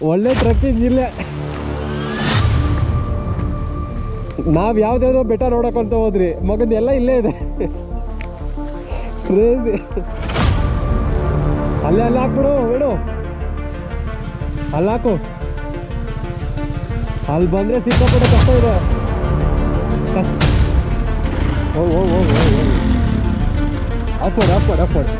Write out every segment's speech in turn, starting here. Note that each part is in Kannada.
ಒಳ್ಳೆ ಟ್ರೆಕ್ಕಿಂಗ್ ಇಲ್ಲೇ. ನಾವು ಯಾವ್ದಾವ್ದೋ ಬೆಟ್ಟ ನೋಡಕ್ಕಂತ ಹೋದ್ರಿ, ಮಗಂದು ಎಲ್ಲ ಇಲ್ಲೇ ಇದೆ. ಕ್ರೇಜಿ. ಅಲ್ಲೇ ಅಲ್ಲಿ ಹಾಕ್ಬಿಡು ಹೇಳು, ಅಲ್ಲಿ ಹಾಕು. ಅಲ್ಲಿ ಬಂದರೆ ಸಿಕ್ಕಾಪಟ್ಟೆ ಕಷ್ಟ ಇದೆ. ಕಷ್ಟ. ಹೋಗಿ ಹೋಗಿ ಹೋಗಿ ಹೋಗಿ ಹೋಗಿ ಹಾಕ್ಕೊಡು ಹಾಕ್ಕೊಡು ಹಾಕ್ಕೊಡು.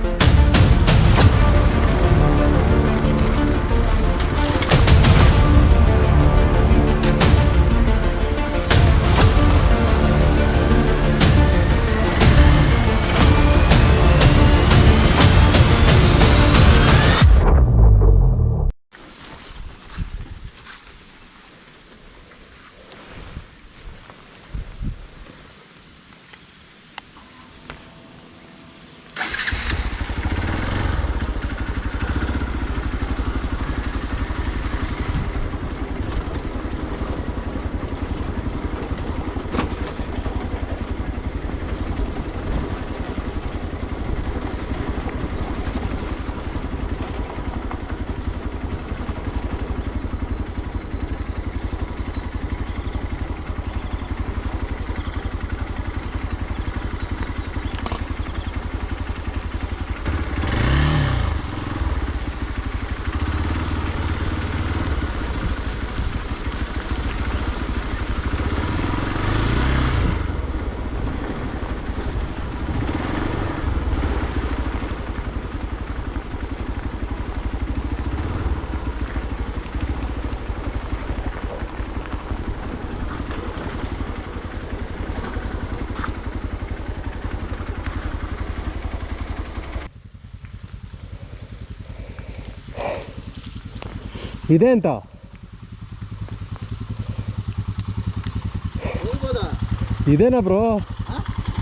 ಇದೆ ಅಂತ ಇದೇನಾ ಬ್ರೋ?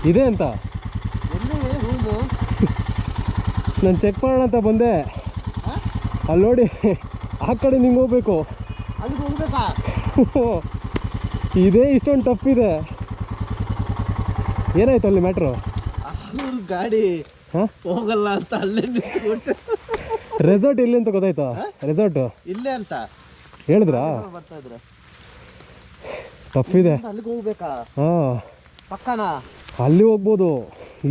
ಇದೆ ಅಂತ ನಾನು ಚೆಕ್ ಮಾಡೋಣ ಅಂತ ಬಂದೆ. ಅಲ್ಲಿ ನೋಡಿ, ಆ ಕಡೆ ನಿಂಗೆ ಹೋಗ್ಬೇಕು. ಇದೇ ಇಷ್ಟೊಂದು ಟಫ್ ಇದೆ. ಏನಾಯ್ತು ಅಲ್ಲಿ ಮ್ಯಾಟ್ರು? ಗಾಡಿ ಹೋಗಲ್ಲ ಅಂತ ಅಲ್ಲೇ ನಿಂತ್ಬಿಟ್ಟು. ರೆಸಾರ್ಟ್ ಇಲ್ಲಿ ಅಂತ ಗೊತ್ತಾಯ್ತಾ? ರೆಸಾರ್ಟ್ ಇಲ್ಲೇ ಅಂತ ಹೇಳಿದ್ರಾ? ಬರ್ತಾ ಇದ್ರೆ ಟಫ್ ಇದೆ. ಅಲ್ಲಿಗೆ ಹೋಗ್ಬೇಕಾ? ಹಾಂ, ಪಕ್ಕನಾ? ಅಲ್ಲಿ ಹೋಗ್ಬೋದು,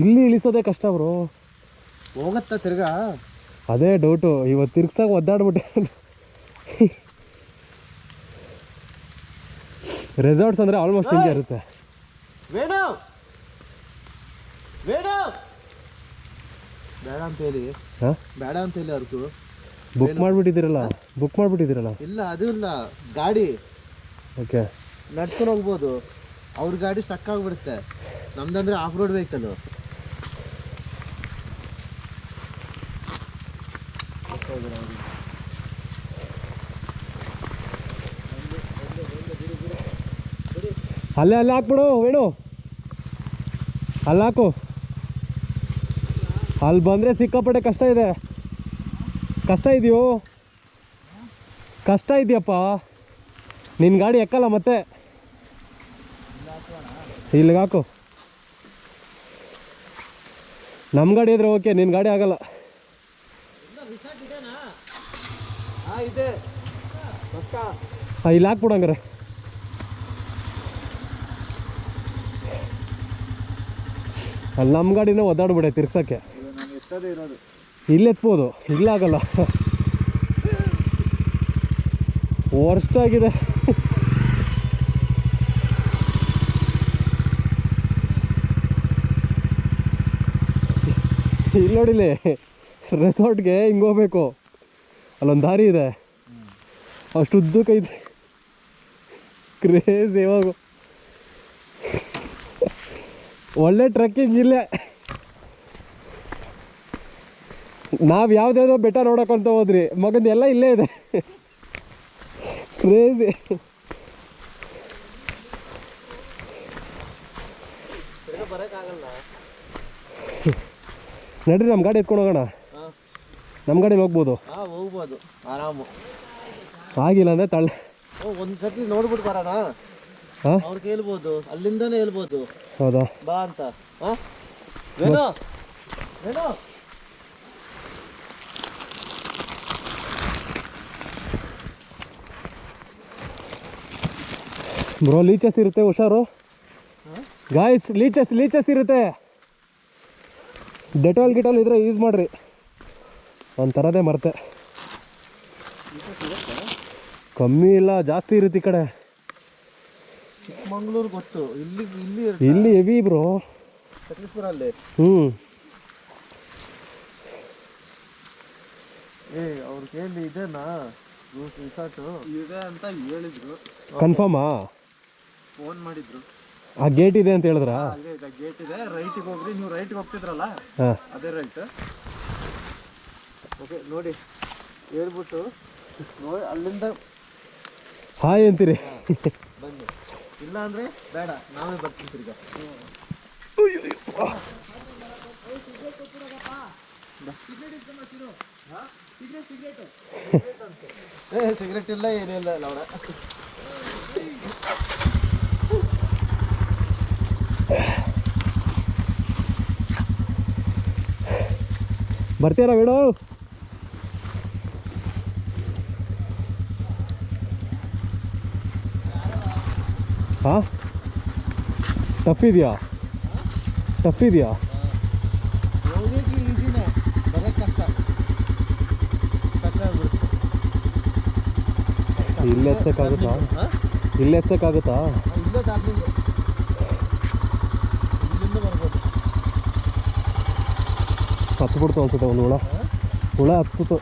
ಇಲ್ಲಿ ಇಳಿಸೋದೇ ಕಷ್ಟ ಬ್ರೋ. ಹೋಗತ್ತಾ ತಿರ್ಗಾ? ಅದೇ ಡೌಟು. ಇವತ್ತು ತಿರ್ಗ್ಸಾಗ ಒದ್ದಾಡ್ಬಿಟ್ಟೆ. ರೆಸಾರ್ಟ್ಸ್ ಅಂದರೆ ಆಲ್ಮೋಸ್ಟ್ ಹಿಂಗೆ ಇರುತ್ತೆ. ಬೇಡ ಅಂತ ಹೇಳಿ, ಬೇಡ ಅಂತ ಹೇಳಿ ಅವ್ರಿಗೂ ಬುಕ್ ಮಾಡಿಬಿಟ್ಟಿದ್ದೀರಲ್ಲ. ಇಲ್ಲ, ಅದು ಇಲ್ಲ, ಗಾಡಿ ಓಕೆ ನಡ್ಕೊಂಡು ಹೋಗ್ಬೋದು. ಅವ್ರ ಗಾಡಿ ಸ್ಟಕ್ ಆಗಿಬಿಡುತ್ತೆ. ನಮ್ದಂದ್ರೆ ಆಫ್ ರೋಡ್ ವೆಹಿಕಲ್. ಅಲ್ಲೇ ಅಲ್ಲಿ ಹಾಕ್ಬಿಡು ವೇಣು, ಅಲ್ಲಿ ಹಾಕು. ಅಲ್ಲಿ ಬಂದರೆ ಸಿಕ್ಕಾಪಟ್ಟೆ ಕಷ್ಟ ಇದೆ. ಕಷ್ಟ ಇದೆಯೋ? ಕಷ್ಟ ಇದೆಯಪ್ಪ. ನಿನ್ನ ಗಾಡಿ ಎಕ್ಕಲ್ಲ ಮತ್ತೆ. ಇಲ್ಲಿಗೆ ಹಾಕು. ನಮ್ಮ ಗಾಡಿ ಇದ್ರೆ ಓಕೆ, ನಿನ್ನ ಗಾಡಿ ಆಗಲ್ಲ. ಇಲ್ಲಿ ಹಾಕ್ಬಿಡು ಹಂಗಾರೆ. ಅಲ್ಲಿ ನಮ್ಮ ಗಾಡಿನ ಒದ್ದಾಡ್ಬಿಡೆ ತಿರ್ಸೋಕ್ಕೆ. ಇಲ್ಲಿ ಎತ್ಬೋದು, ಇಲ್ಲಾಗಲ್ಲ. ವರ್ಸ್ಟ್ ಆಗಿದೆ. ಇಲ್ಲಿ ನೋಡಿಲಿ, ರೆಸಾರ್ಟ್ಗೆ ಹಿಂಗೆ ಹೋಗ್ಬೇಕು. ಅಲ್ಲೊಂದು ದಾರಿ ಇದೆ, ಅಷ್ಟು ಉದ್ದಕ್ಕೈತೆ. ಕ್ರೇಜ್. ಇವಾಗ ಒಳ್ಳೆ ಟ್ರೆಕ್ಕಿಂಗ್ ಇಲ್ಲೇ. ನಾವು ಯಾವ್ದಾವ್ದೋ ಬೆಟ್ಟ ನೋಡಕ್ಕಂತ ಹೋದ್ರಿ, ಮಗಂದು ಎಲ್ಲ ಇಲ್ಲೇ ಇದೆ. ಕ್ರೇಜಿ. ನಡ್ರಿ, ನಮ್ಮ ಗಾಡಿ ಎತ್ಕೊಂಡು ಹೋಗೋಣ. ನಮ್ಮ ಗಾಡಿಲಿ ಹೋಗ್ಬೋದು. ಹೋಗ್ಬೋದು ಆರಾಮು. ಆಗಿಲ್ಲ ಅಂದರೆ ತಳ್ಳ. ಒಂದು ಸತಿ ನೋಡ್ಬಿಟ್ಟು ಬರೋಣ. ಅವ್ರಿಗೆ ಹೇಳ್ಬೋದು, ಅಲ್ಲಿಂದಾನೇ ಹೇಳ್ಬೋದು. ಹೌದಾ? ಬಾ ಅಂತ. ವೇಣು ವೇಣು ಬ್ರೋ ಲೀಚಸ್ ಇರುತ್ತೆ ಹುಷಾರು ಗಾಯ್ಸ್, ಲೀಚಸ್ ಇರುತ್ತೆ. ಡೆಟಾಲ್ ಗಿಟಾಲ್ ಇದ್ರೆ ಯೂಸ್ ಮಾಡ್ರಿ. ಒಂಥರದೇ ಮರ್ತೆ. ಕಮ್ಮಿ ಇಲ್ಲ, ಜಾಸ್ತಿ ಇರುತ್ತೆ ಈ ಕಡೆ. ಚಿಕ್ಕಮಂಗ್ಳೂರು ಗೊತ್ತು, ಇಲ್ಲಿ ಹೆವಿ ಬ್ರೋ. ಸಕಲೇಶ್ಪುರಲ್ಲಿ ಅವ್ರ ಕೇಳಿ ಇದೇನಾ ರಿಸಾರ್ಟ್ ಇದೆ ಅಂತ ಹೇಳಿದ್ರು. ಕನ್ಫರ್ಮಾ? ಫೋನ್ ಮಾಡಿದ್ರು. ಆ ಗೇಟ್ ಇದೆ ಅಂತ ಹೇಳಿದ್ರಾ? ಗೇಟ್ ಇದೆ, ರೈಟಿಗೆ ಹೋಗ್ರಿ. ನೀವು ರೈಟ್ಗೆ ಹೋಗ್ತಿದ್ರಲ್ಲ, ಅದೇ ರೈಟ್. ಓಕೆ ನೋಡಿ ಹೇಳ್ಬಿಟ್ಟು ನೋಡಿ ಅಲ್ಲಿಂದ ಹಾಯ್ ಅಂತೀರಿ. ಬನ್ನಿ, ಇಲ್ಲ ಅಂದ್ರೆ ಬೇಡ, ನಾವೇ ಬರ್ತೀನಿ ತಿರ್ಗ. ಸಿಗರೇಟ್ ಇಲ್ಲ, ಏನಿಲ್ಲ ಲವಣ. ಬರ್ತೀರಾ ಬಿಡು? ಹಾಂ, ಟಫ್ ಇದೆಯಾ? ಹೋಗೋಕೆ ಈಸಿನೇ, ಬರೋಕ್ಕೆ ಕಷ್ಟ. ಇಲ್ಲಿ ಎತ್ತಕ್ಕಾಗುತ್ತಾ? ಇಲ್ಲೇ ದಾರ್ಲಿಂಗ್, ಇಲ್ಲಿಂದ ಬರ್ಬೋದು. ಹತ್ಬಿಡ್ತು ಅನ್ಸುತ್ತೆ, ಒಂದು ಹುಳ ಹತ್ತಿತು.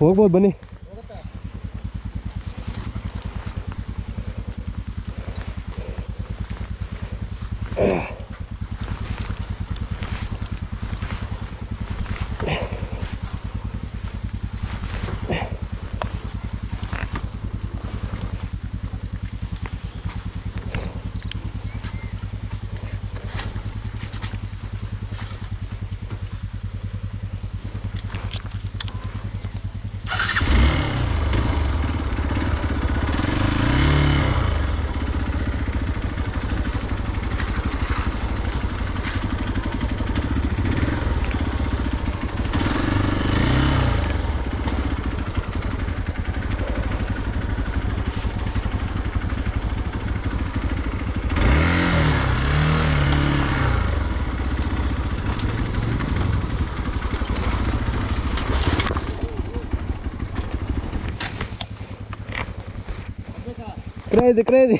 ಹೋಗ್ಬೋದು ಬನ್ನಿ. Crazy.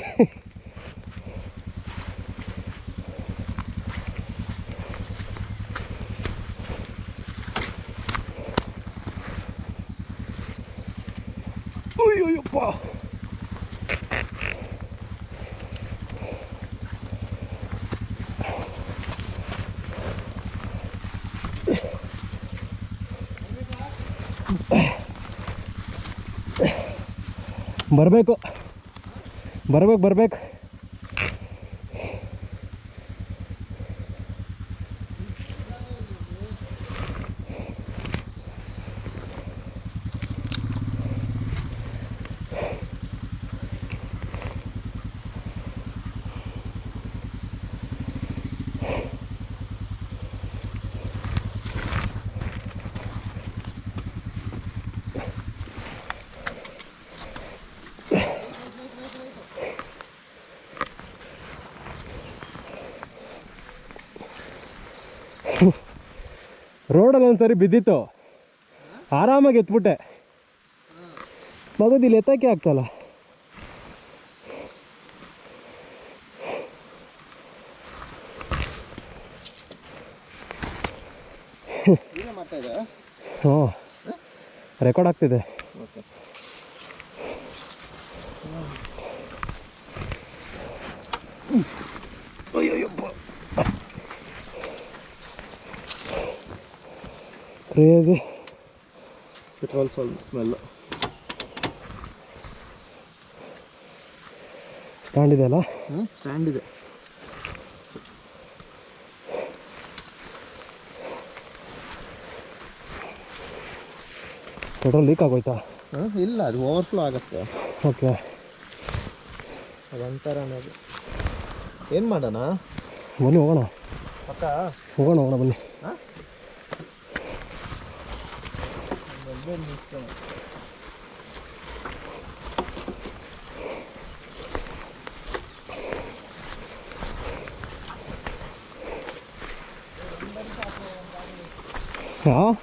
Uy, ಬರಬೇಕು. ರೋಡಲ್ಲಿ ಒಂದ್ಸರಿ ಬಿದ್ದಿತ್ತು, ಆರಾಮಾಗಿ ಎತ್ಬಿಟ್ಟೆ. ಮಗದಿಲ್ಲಿ ಎತ್ತಕ್ಕೆ ಆಗ್ತಲ್ಲ. ಹ್ಞೂ, ರೆಕಾರ್ಡ್ ಆಗ್ತಿದೆ. Crazy petrol smell. ಸ್ಟ್ಯಾಂಡ್ ಇದೆ ಅಲ್ಲ? ಸ್ಟ್ಯಾಂಡ್ ಇದೆ. ಪೆಟ್ರೋಲ್ ಲೀಕ್ ಆಗೋಯ್ತಾ? ಇಲ್ಲ, ಅದು ಓವರ್ಫ್ಲೋ ಆಗುತ್ತೆ. ಓಕೆ, ಅದೊಂಥರನೇ. ಅದು ಏನು ಮಾಡೋಣ? ಬನ್ನಿ ಹೋಗೋಣ. ಪಕ್ಕ ಹೋಗೋಣ ಬನ್ನಿ. ಹಾಂ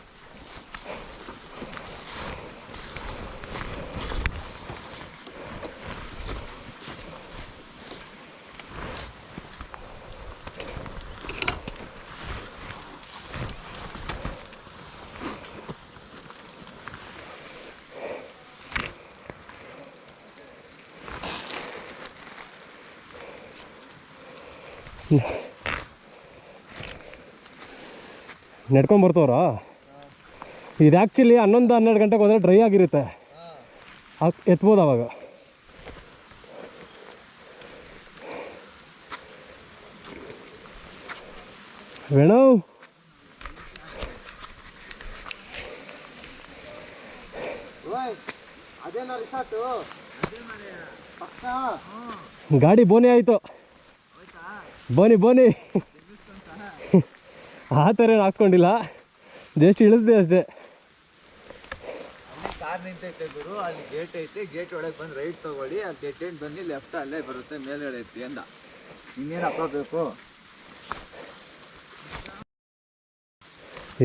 ನಡ್ಕೊಂಡು ಬರ್ತವ್ರಾ? ಇದು ಆ್ಯಕ್ಚುಲಿ 11-12 ಗಂಟೆಗೆ ಹೋದರೆ ಡ್ರೈ ಆಗಿರುತ್ತೆ, ಎತ್ಬೋದು ಅವಾಗ. ವೇಣು ಗಾಡಿ ಬೋನಿ ಆಯಿತು. ಬೋನಿ ಆ ಥರ ಏನು ಹಾಕ್ಸ್ಕೊಂಡಿಲ್ಲ, ಜಸ್ಟ್ ಇಳಿಸ್ದೆ ಅಷ್ಟೇ. ಕಾರ್ ನಿಂತೈತೆ ಗುರು, ಅಲ್ಲಿ ಗೇಟ್ ಐತೆ, ಗೇಟ್ ಒಳಗೆ ಬಂದು ರೈಟ್ ತಗೊಳ್ಳಿ, ಅಲ್ಲಿ ಡೆಡ್ ಎಂಡ್ ಬನ್ನಿ, ಲೆಫ್ಟ್ ಅಲ್ಲೇ ಬರುತ್ತೆ, ಮೇಲ್ಗಡೆ ಐತಿ ಅಂದ. ಇನ್ನೇನು ಹಾಕೋಬೇಕು?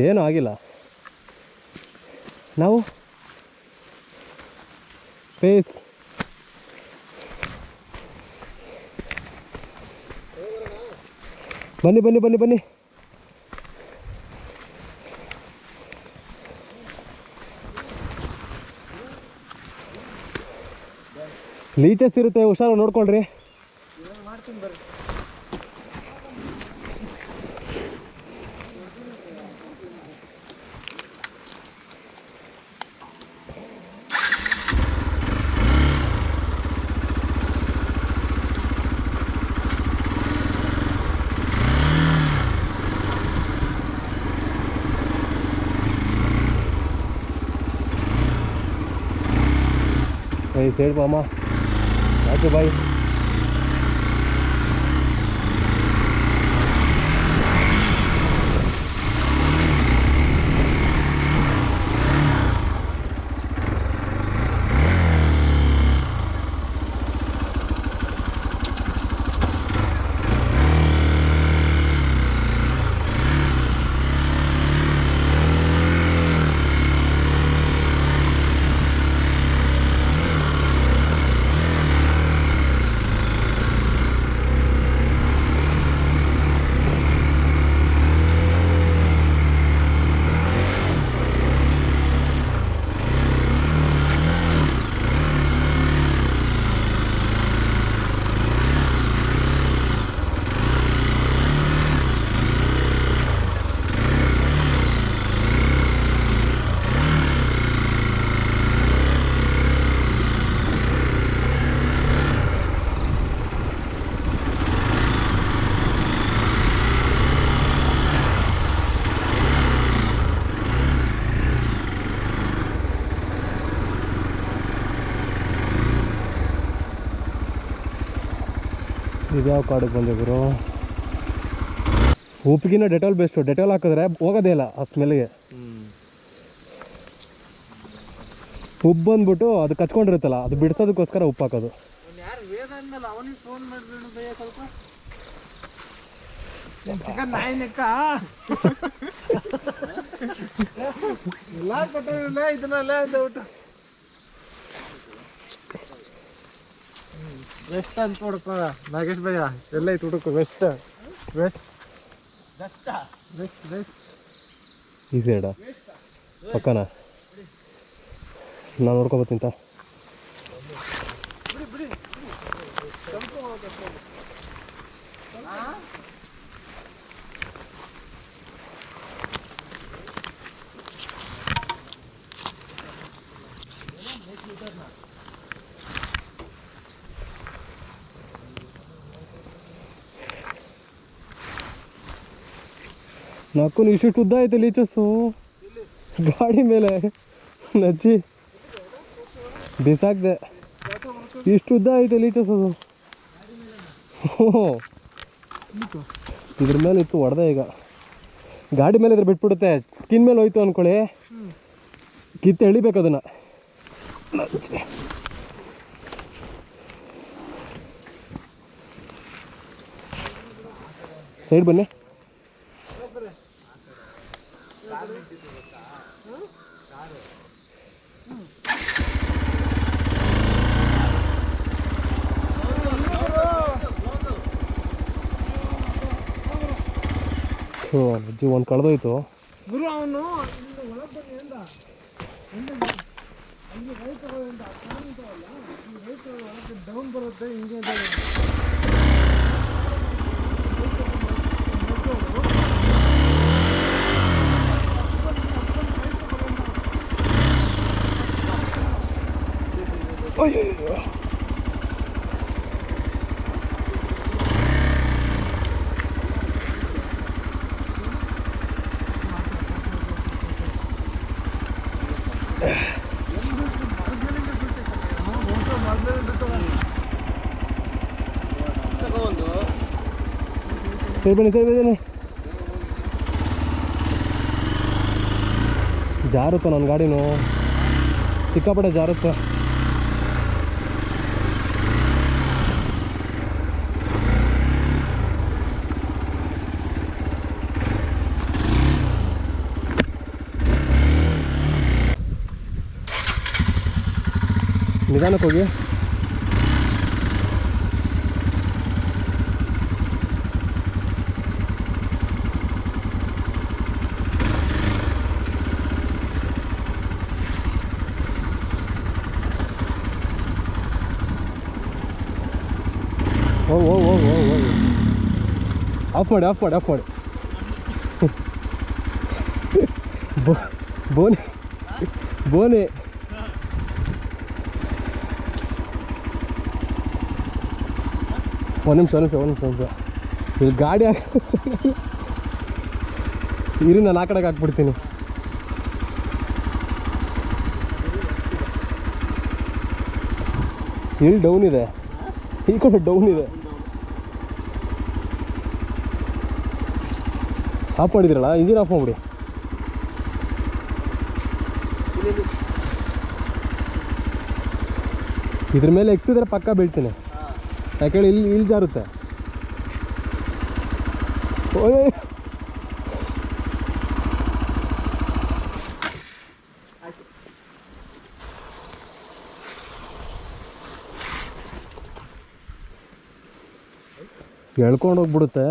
ಏನೂ ಆಗಿಲ್ಲ. ನಾವು ಪೇಸ್ ಬನ್ನಿ. ಲೀಚಸ್ ಇರುತ್ತೆ, ಹುಷಾರು ನೋಡ್ಕೊಳ್ರಿ. ಮಾಡ್ತೀನಿ ಬರ್ರಿ. ಈ ಸೈಡ್ ಮಾಮ ಆಯ್ತು ಬಾಯ್. ಇದ್ಯಾವ ಕಾಡಿಗೆ ಬಂದೆ ಗುರು? ಉಪ್ಪಿಗಿನ ಡೆಟಾಲ್ ಬೆಸ್ಟು. ಡೆಟಾಲ್ ಹಾಕಿದ್ರೆ ಹೋಗೋದೇ ಇಲ್ಲ ಆ ಸ್ಮೆಲ್ಗೆ. ಉಪ್ಪು ಬಂದ್ಬಿಟ್ಟು ಅದು ಕಚ್ಕೊಂಡಿರುತ್ತಲ್ಲ, ಅದು ಬಿಡಿಸೋದಕ್ಕೋಸ್ಕರ ಉಪ್ಪು ಹಾಕೋದು. ಅವನಿಗೆ ಫೋನ್ ಮಾಡ್ಬಿಡು ಭಯ ಸ್ವಲ್ಪ. ಚಿಕನ್ ನಾಯಿ ನೆಕ್ಕ ಎಲ್ಲ ಕೊಟ್ಟಿಲ್ಲ ಇದನ್ನೆಲ್ಲ ಊಟ ವೆಸ್ಟ್ ಅಂತ ನೋಡಪ್ಪ ನಾಗೇಶ್ ಭಯ್ಯ. ಎಲ್ಲ ಐತೆ ಊಟಕ್ಕೆ ವೆಸ್ಟ್ ಈ ಸೈಡ ಪಕ್ಕನ ನಾನು ನೋಡ್ಕೊಬತ್ತೀಂತ. ನಾಲ್ಕು ಇಷ್ಟು ಉದ್ದ ಐತೆ ಲೀಚಸ್ಸು ಗಾಡಿ ಮೇಲೆ ನಚ್ಚಿ ಬಿಸಾಕ್ದೆ. ಇಷ್ಟು ಉದ್ದ ಐತೆ ಲೀಚಸ್ ಅದು. ಇದ್ರ ಮೇಲೆ ಇತ್ತು ಹೊಡೆದೆ. ಈಗ ಗಾಡಿ ಮೇಲೆ ಇದ್ರೆ ಬಿಟ್ಬಿಡುತ್ತೆ, ಸ್ಕಿನ್ ಮೇಲೆ ಹೋಯ್ತು ಅಂದ್ಕೊಳ್ಳಿ ಕಿತ್ತು ಎಳಿಬೇಕು ಅದನ್ನು. ಸೈಡ್ ಬನ್ನಿ. ಅಜ್ಜಿ ಒಂದು ಕಳೆದೋಯ್ತು ಗುರು. ಅವನು ಡೌನ್ ಬರುತ್ತೆ ಹಿಂಗೆ ಅಯ್ಯೋ. ಸರಿ ಬನ್ನಿ ಜಾರುತ್ತೆ ನನ್ನ ಗಾಡಿನೂ, ಸಿಕ್ಕಾಪಟ್ಟೆ ಜಾರುತ್ತೆ. ನಿಧಾನಕ್ಕೆ ಹೋಗಿ. ಹೋಗಿ ಆಫ್ ಮಾಡಿ ಬೋನೆ ಒಂದು ನಿಮಿಷ ಇಲ್ಲಿ ಗಾಡಿ ಇರಿ, ನಾನು ಆ ಕಡೆಗೆ ಹಾಕ್ಬಿಡ್ತೀನಿ. ಇಲ್ಲಿ ಡೌನ್ ಇದೆ, ಈ ಕಡೆ ಡೌನ್ ಇದೆ. ಆಫ್ ಮಾಡಿದ್ರಲ್ಲ, ಇಂಜಿನ್ ಆಫ್ ಮಾಡ್ಬಿಡಿ. ಇದ್ರ ಮೇಲೆ ಎಕ್ಸಿದ್ರೆ ಪಕ್ಕ ಬೀಳ್ತೀನಿ, ಯಾಕೇಳಿ ಇಲ್ಲಿ ಜಾರುತ್ತೆ. ಓಯ್ ಎಳ್ಕೊಂಡು ಹೋಗ್ಬಿಡುತ್ತೆ.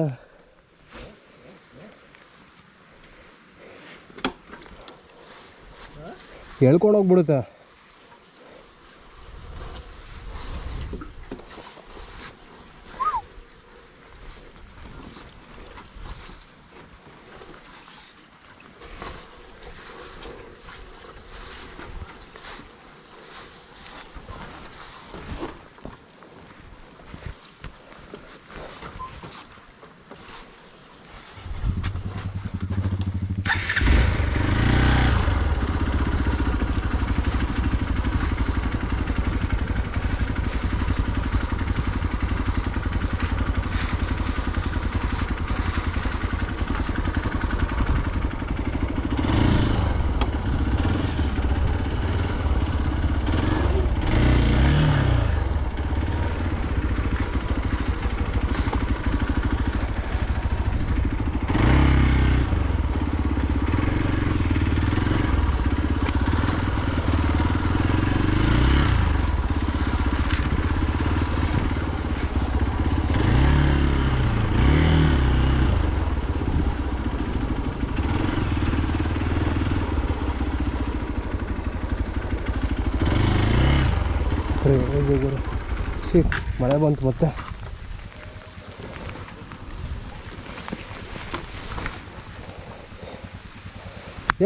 ಮಳೆ ಬಂತು ಮತ್ತೆ.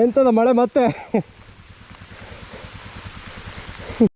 ಎಂತದ ಮಳೆ ಮತ್ತೆ.